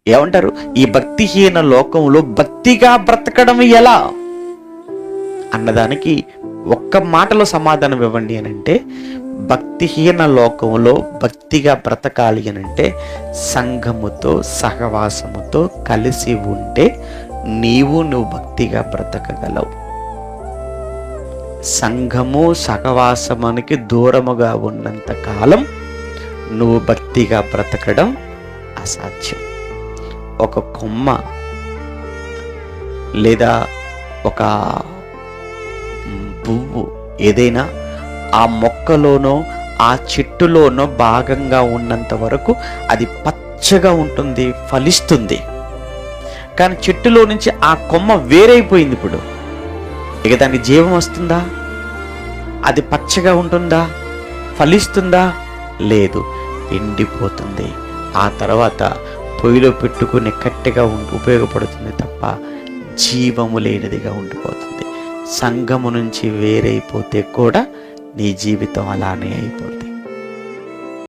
ఏమంటారు? ఈ భక్తిహీన లోకంలో భక్తిగా బ్రతకడం ఎలా అన్నదానికి ఒక్క మాటలో సమాధానం ఇవ్వండి అని అంటే, భక్తిహీన లోకంలో భక్తిగా బ్రతకాలి అని అంటే సంఘముతో సహవాసముతో కలిసి ఉంటే నువ్వు భక్తిగా బ్రతకగలవు. సంఘము సహవాసమునికి దూరముగా ఉన్నంత కాలం నువ్వు భక్తిగా బ్రతకడం అసాధ్యం. ఒక కొమ్మ లేదా ఒక పువ్వు ఏదైనా ఆ మొక్కలోనో ఆ చెట్టులోనో భాగంగా ఉన్నంత వరకు అది పచ్చగా ఉంటుంది, ఫలిస్తుంది. కానీ చెట్టులో నుంచి ఆ కొమ్మ వేరైపోయింది. ఇప్పుడు ఇక దానికి జీవం వస్తుందా? అది పచ్చగా ఉంటుందా? ఫలిస్తుందా? లేదు, ఎండిపోతుంది. ఆ తర్వాత పొయ్యిలో పెట్టుకుని కట్టెగా ఉపయోగపడుతుంది తప్ప జీవము లేనిదిగా ఉండిపోతుంది. సంఘము నుంచి వేరైపోతే కూడా నీ జీవితం అలానే అయిపోతుంది.